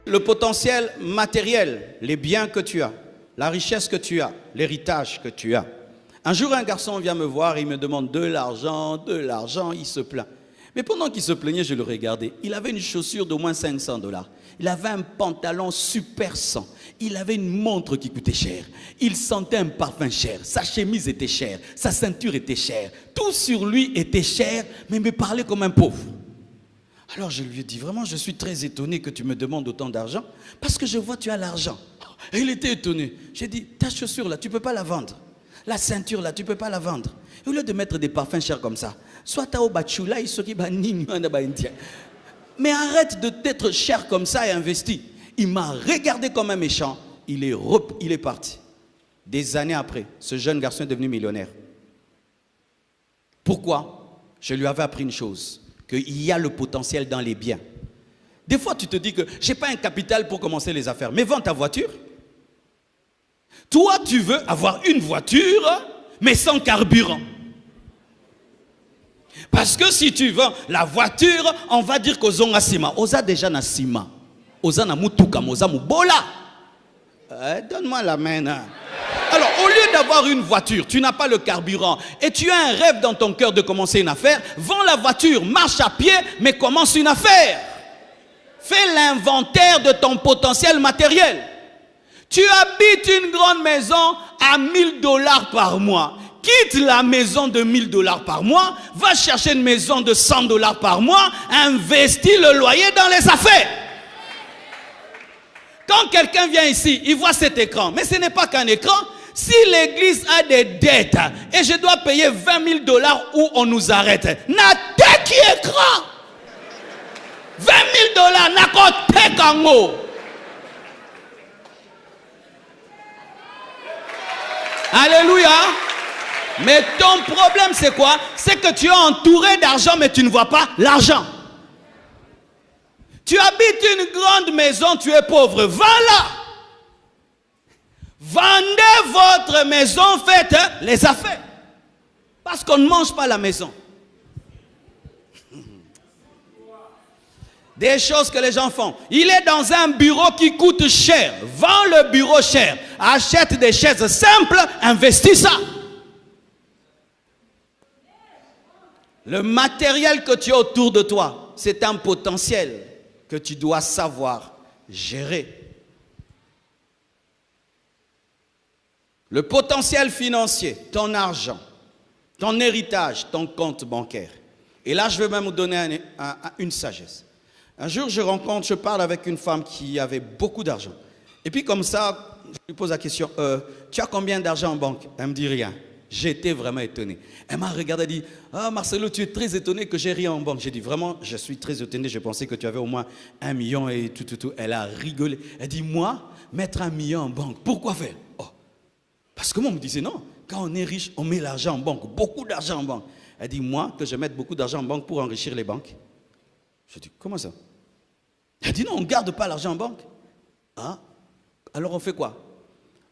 Le potentiel matériel, les biens que tu as, la richesse que tu as, l'héritage que tu as. Un jour, un garçon vient me voir et il me demande de l'argent, il se plaint. Mais pendant qu'il se plaignait, je le regardais. Il avait une chaussure d'au moins $500. Il avait un pantalon super 100. Il avait une montre qui coûtait cher. Il sentait un parfum cher. Sa chemise était chère. Sa ceinture était chère. Tout sur lui était cher, mais me parlait comme un pauvre. Alors je lui ai dit, vraiment, je suis très étonné que tu me demandes autant d'argent, parce que je vois que tu as l'argent. Et il était étonné. J'ai dit, ta chaussure là, tu ne peux pas la vendre. La ceinture là, tu ne peux pas la vendre. Et au lieu de mettre des parfums chers comme ça, soit tu as au bachula, il se dit, mais arrête de t'être cher comme ça et investis. Il m'a regardé comme un méchant. Il est parti. Des années après, ce jeune garçon est devenu millionnaire. Pourquoi? Je lui avais appris une chose. Qu'il y a le potentiel dans les biens. Des fois, tu te dis que je n'ai pas un capital pour commencer les affaires. Mais vends ta voiture. Toi, tu veux avoir une voiture, mais sans carburant. Parce que si tu vends la voiture, on va dire qu'aux ont asima. Oza déjà na sima. Oza na mutuka, oza mubola. Donne-moi la main. Hein. Alors, au lieu d'avoir une voiture, tu n'as pas le carburant et tu as un rêve dans ton cœur de commencer une affaire, vends la voiture, marche à pied, mais commence une affaire. Fais l'inventaire de ton potentiel matériel. Tu habites une grande maison à $1000 par mois. Quitte la maison de $1000 par mois, va chercher une maison de $100 par mois, investis le loyer dans les affaires. Quand quelqu'un vient ici, il voit cet écran, mais ce n'est pas qu'un écran. Si l'église a des dettes et je dois payer $20 000 où on nous arrête, n'a tête qui écran. $20 000 n'a qu'au tête en haut. Alléluia. Mais ton problème c'est quoi? C'est que tu es entouré d'argent mais tu ne vois pas l'argent. Tu habites une grande maison, tu es pauvre. Va-la. Vendez votre maison, faites les affaires. Parce qu'on ne mange pas la maison. Des choses que les gens font. Il est dans un bureau qui coûte cher. Vends le bureau cher. Achète des chaises simples, investis ça. Le matériel que tu as autour de toi, c'est un potentiel que tu dois savoir gérer. Le potentiel financier, ton argent, ton héritage, ton compte bancaire. Et là, je vais même vous donner une sagesse. Un jour, je parle avec une femme qui avait beaucoup d'argent. Et puis comme ça, je lui pose la question, tu as combien d'argent en banque? Elle me dit rien. J'étais vraiment étonné. Elle m'a regardé et dit, ah Marcelo, tu es très étonné que j'ai rien en banque. J'ai dit, vraiment, je suis très étonné. Je pensais que tu avais au moins 1 million et tout. Elle a rigolé. Elle dit, moi, mettre 1 million en banque, pourquoi faire? Oh. Parce que moi, on me disait, non, quand on est riche, on met l'argent en banque, beaucoup d'argent en banque. Elle dit, moi, que je mette beaucoup d'argent en banque pour enrichir les banques. Je dis, comment ça? Elle dit, non, on ne garde pas l'argent en banque. Ah, alors on fait quoi?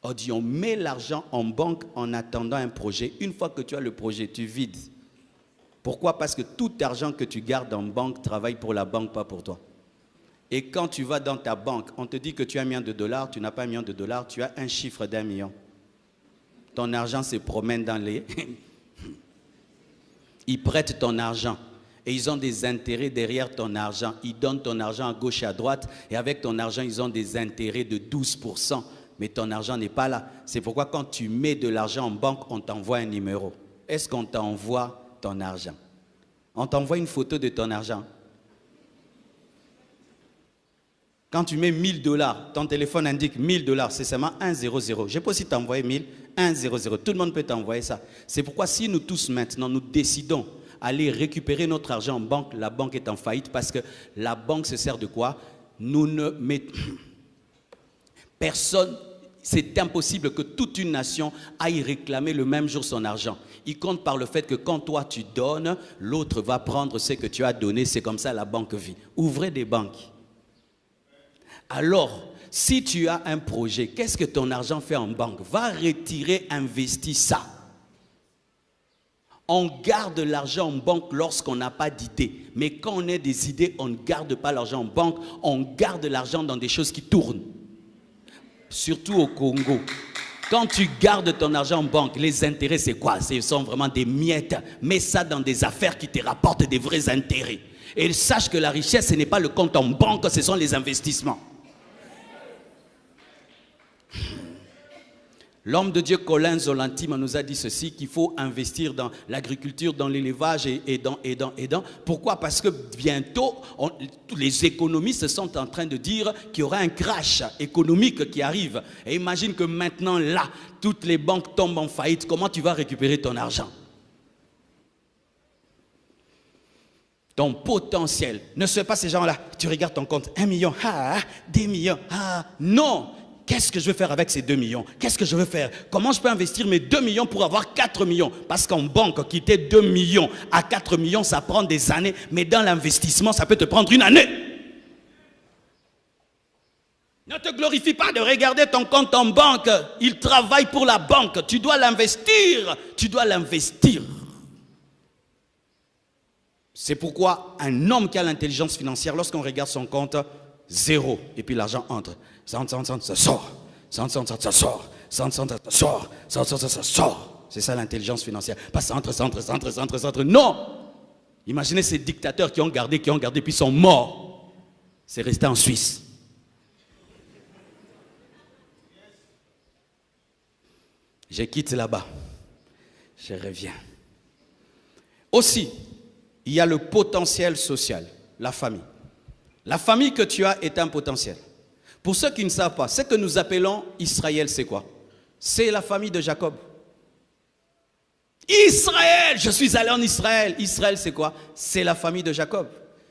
On dit, on met l'argent en banque en attendant un projet. Une fois que tu as le projet, tu vides. Pourquoi? Parce que tout argent que tu gardes en banque travaille pour la banque, pas pour toi. Et quand tu vas dans ta banque, on te dit que tu as $1 million, tu n'as pas $1 million, tu as un chiffre d'1 million. Ton argent se promène dans les... Ils prêtent ton argent. Et ils ont des intérêts derrière ton argent. Ils donnent ton argent à gauche et à droite. Et avec ton argent, ils ont des intérêts de 12%. Mais ton argent n'est pas là. C'est pourquoi quand tu mets de l'argent en banque, on t'envoie un numéro. Est-ce qu'on t'envoie ton argent? On t'envoie une photo de ton argent. Quand tu mets $1000, ton téléphone indique $1000, c'est seulement 100. Je peux aussi t'envoyer 1000, 100. Tout le monde peut t'envoyer ça. C'est pourquoi si nous tous maintenant, nous décidons aller récupérer notre argent en banque, la banque est en faillite parce que la banque se sert de quoi? Nous ne mettons... Personne, c'est impossible que toute une nation aille réclamer le même jour son argent. Il compte par le fait que quand toi tu donnes, l'autre va prendre ce que tu as donné. C'est comme ça la banque vit. Ouvrez des banques. Alors, si tu as un projet, qu'est-ce que ton argent fait en banque? Va retirer, investis ça. On garde l'argent en banque lorsqu'on n'a pas d'idées. Mais quand on a des idées, on ne garde pas l'argent en banque, on garde l'argent dans des choses qui tournent. Surtout au Congo. Quand tu gardes ton argent en banque, les intérêts, c'est quoi? Ce sont vraiment des miettes. Mets ça dans des affaires qui te rapportent des vrais intérêts. Et sache que la richesse, ce n'est pas le compte en banque, ce sont les investissements. L'homme de Dieu Colin Zolantime nous a dit ceci, qu'il faut investir dans l'agriculture, dans l'élevage et dans. Pourquoi? Parce que bientôt, les économistes sont en train de dire qu'il y aura un crash économique qui arrive. Et imagine que maintenant, là, toutes les banques tombent en faillite. Comment tu vas récupérer ton argent? Ton potentiel. Ne sois pas ces gens-là. Tu regardes ton compte, 1 million, 2 millions, non. Qu'est-ce que je vais faire avec ces 2 millions? Qu'est-ce que je vais faire? Comment je peux investir mes 2 millions pour avoir 4 millions? Parce qu'en banque, quitter 2 millions à 4 millions, ça prend des années. Mais dans l'investissement, ça peut te prendre une année. Ne te glorifie pas de regarder ton compte en banque. Il travaille pour la banque. Tu dois l'investir. Tu dois l'investir. C'est pourquoi un homme qui a l'intelligence financière, lorsqu'on regarde son compte, 0. Et puis l'argent entre. Ça sort. Ça sort. Ça sort. C'est ça l'intelligence financière. Pas ça entre. Non. Imaginez ces dictateurs qui ont gardé, puis sont morts. C'est resté en Suisse. Je quitte là-bas. Je reviens. Aussi, il y a le potentiel social, la famille. La famille que tu as est un potentiel. Pour ceux qui ne savent pas, ce que nous appelons Israël, c'est quoi? C'est la famille de Jacob. Israël, je suis allé en Israël. Israël, c'est quoi? C'est la famille de Jacob.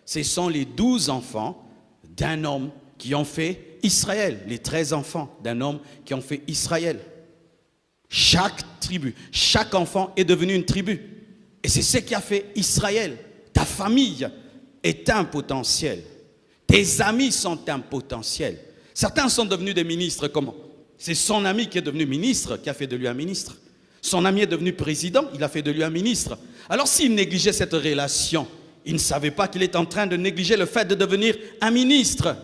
Ce sont les 12 enfants d'un homme qui ont fait Israël. Les 13 enfants d'un homme qui ont fait Israël. Chaque tribu, chaque enfant est devenu une tribu. Et c'est ce qui a fait Israël. Ta famille est un potentiel. Tes amis sont un potentiel. Certains sont devenus des ministres. Comment? C'est son ami qui est devenu ministre qui a fait de lui un ministre. Son ami est devenu président, il a fait de lui un ministre. Alors s'il négligeait cette relation, il ne savait pas qu'il est en train de négliger le fait de devenir un ministre.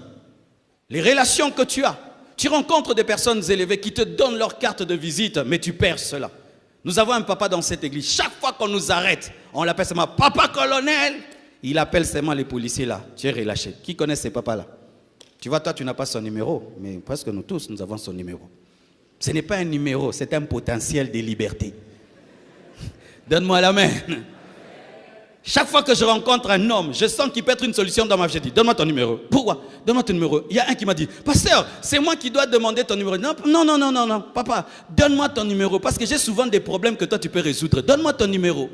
Les relations que tu as, tu rencontres des personnes élevées qui te donnent leur carte de visite, mais tu perds cela. Nous avons un papa dans cette église. Chaque fois qu'on nous arrête, on l'appelle seulement papa colonel. Il appelle seulement les policiers là. Tu es relâché. Qui connaît ces papas-là? Tu vois, toi, tu n'as pas son numéro. Mais presque nous tous, nous avons son numéro. Ce n'est pas un numéro, c'est un potentiel de liberté. Donne-moi la main. Chaque fois que je rencontre un homme, je sens qu'il peut être une solution dans ma vie. Je dis, donne-moi ton numéro. Pourquoi? Donne-moi ton numéro. Il y a un qui m'a dit, pasteur, c'est moi qui dois demander ton numéro. Non, papa, donne-moi ton numéro. Parce que j'ai souvent des problèmes que toi tu peux résoudre. Donne-moi ton numéro.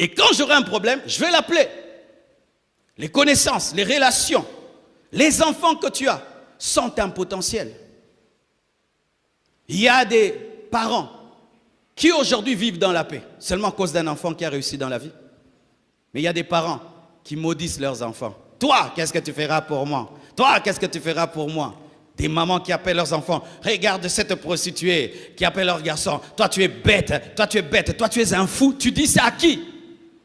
Et quand j'aurai un problème, je vais l'appeler. Les connaissances, les relations, les enfants que tu as sont un potentiel. Il y a des parents qui aujourd'hui vivent dans la paix, seulement à cause d'un enfant qui a réussi dans la vie. Mais il y a des parents qui maudissent leurs enfants. Toi, qu'est-ce que tu feras pour moi? Toi, qu'est-ce que tu feras pour moi? Des mamans qui appellent leurs enfants. Regarde cette prostituée qui appelle leur garçon. Toi, tu es bête. Toi, tu es bête. Toi, tu es un fou. Tu dis ça à qui?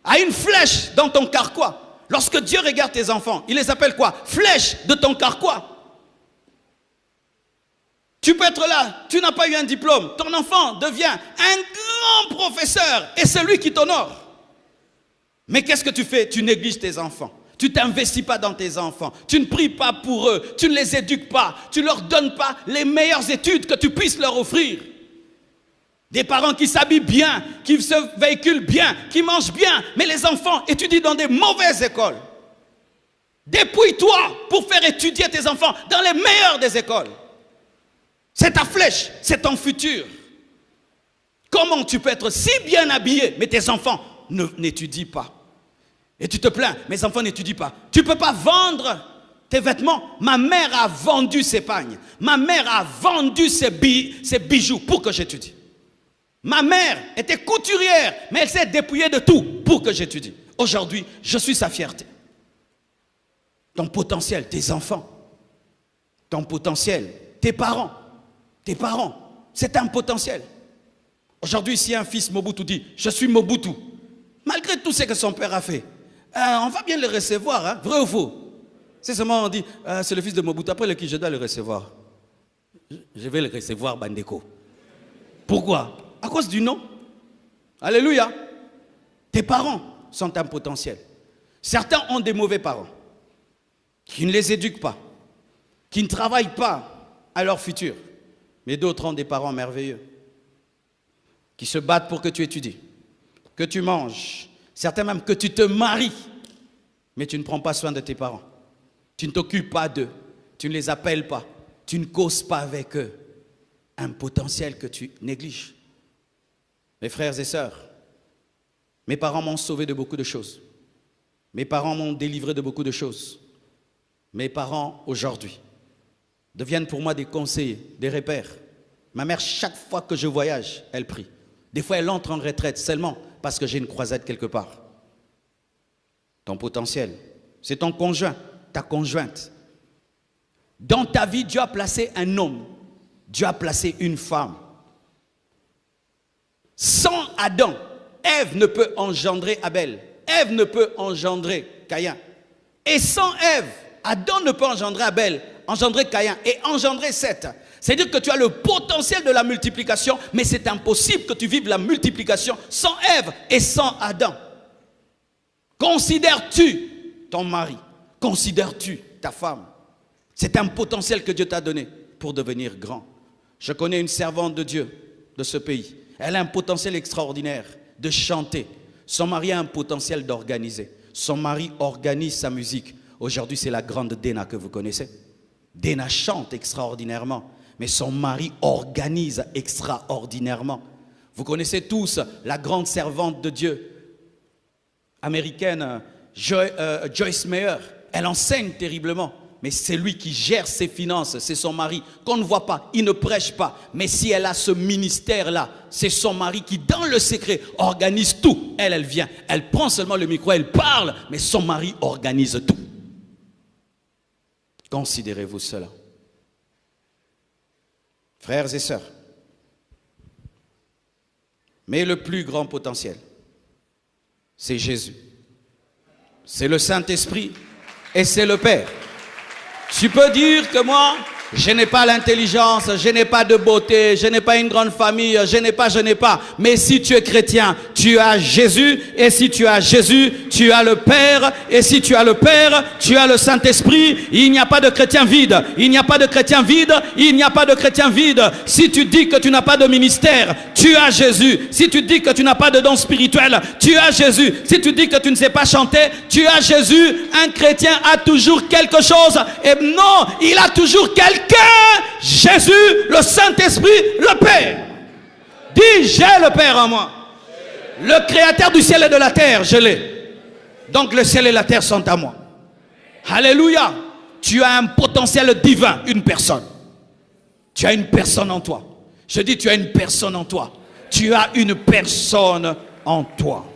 À une flèche dans ton carquois. Lorsque Dieu regarde tes enfants, il les appelle quoi? Flèche de ton carquois. Tu peux être là, tu n'as pas eu un diplôme. Ton enfant devient un grand professeur et c'est lui qui t'honore. Mais qu'est-ce que tu fais? Tu négliges tes enfants. Tu ne t'investis pas dans tes enfants. Tu ne pries pas pour eux. Tu ne les éduques pas. Tu ne leur donnes pas les meilleures études que tu puisses leur offrir. Des parents qui s'habillent bien, qui se véhiculent bien, qui mangent bien. Mais les enfants étudient dans des mauvaises écoles. Dépouille-toi pour faire étudier tes enfants dans les meilleures des écoles. C'est ta flèche, c'est ton futur. Comment tu peux être si bien habillé, mais tes enfants n'étudient pas? Et tu te plains, mes enfants n'étudient pas. Tu ne peux pas vendre tes vêtements. Ma mère a vendu ses pagnes. Ma mère a vendu ses bijoux pour que j'étudie. Ma mère était couturière, mais elle s'est dépouillée de tout pour que j'étudie. Aujourd'hui, je suis sa fierté. Ton potentiel, tes enfants. Ton potentiel, tes parents. Tes parents, c'est un potentiel. Aujourd'hui, si un fils Mobutu dit « Je suis Mobutu », malgré tout ce que son père a fait, on va bien le recevoir, hein? Vrai ou faux? C'est seulement on dit « C'est le fils de Mobutu », après le qui je dois le recevoir. Je vais le recevoir, Bandeko. Pourquoi? À cause du nom. Alléluia. Tes parents sont un potentiel. Certains ont des mauvais parents qui ne les éduquent pas, qui ne travaillent pas à leur futur. Mais d'autres ont des parents merveilleux qui se battent pour que tu étudies, que tu manges, certains même que tu te maries, mais tu ne prends pas soin de tes parents. Tu ne t'occupes pas d'eux, tu ne les appelles pas, tu ne causes pas avec eux. Un potentiel que tu négliges. Mes frères et sœurs, mes parents m'ont sauvé de beaucoup de choses. Mes parents m'ont délivré de beaucoup de choses. Mes parents, aujourd'hui, deviennent pour moi des conseillers, des repères. Ma mère, chaque fois que je voyage, elle prie. Des fois, elle entre en retraite seulement parce que j'ai une croisade quelque part. Ton potentiel, c'est ton conjoint, ta conjointe. Dans ta vie, Dieu a placé un homme. Dieu a placé une femme. Sans Adam, Ève ne peut engendrer Abel. Ève ne peut engendrer Caïn. Et sans Ève, Adam ne peut engendrer Abel, engendrer Caïn et engendrer Seth. C'est-à-dire que tu as le potentiel de la multiplication, mais c'est impossible que tu vives la multiplication sans Ève et sans Adam. Considères-tu ton mari? Considères-tu ta femme? C'est un potentiel que Dieu t'a donné pour devenir grand. Je connais une servante de Dieu de ce pays. Elle a un potentiel extraordinaire de chanter. Son mari a un potentiel d'organiser. Son mari organise sa musique. Aujourd'hui, c'est la grande Dena que vous connaissez. Dena chante extraordinairement, mais son mari organise extraordinairement. Vous connaissez tous la grande servante de Dieu américaine, Joyce Meyer. Elle enseigne terriblement, mais c'est lui qui gère ses finances, c'est son mari, qu'on ne voit pas, il ne prêche pas. Mais si elle a ce ministère-là, c'est son mari qui, dans le secret, organise tout. Elle vient, elle prend seulement le micro, elle parle, mais son mari organise tout. Considérez-vous cela. Frères et sœurs, mais le plus grand potentiel, c'est Jésus. C'est le Saint-Esprit et c'est le Père. Tu peux dire que moi, je n'ai pas l'intelligence, je n'ai pas de beauté, je n'ai pas une grande famille, je n'ai pas. Mais si tu es chrétien, tu as Jésus. Et si tu as Jésus, tu as le Père. Et si tu as le Père, tu as le Saint-Esprit. Il n'y a pas de chrétien vide. Il n'y a pas de chrétien vide. Il n'y a pas de chrétien vide. Si tu dis que tu n'as pas de ministère, tu as Jésus. Si tu dis que tu n'as pas de don spirituel, tu as Jésus. Si tu dis que tu ne sais pas chanter, tu as Jésus. Un chrétien a toujours quelque chose. Et non, il a toujours quelqu'un. Jésus, le Saint-Esprit, le Père. Dis, j'ai le Père en moi. Le créateur du ciel et de la terre, je l'ai. Donc le ciel et la terre sont à moi. Alléluia. Tu as un potentiel divin, une personne. Tu as une personne en toi. Je dis, tu as une personne en toi. Tu as une personne en toi.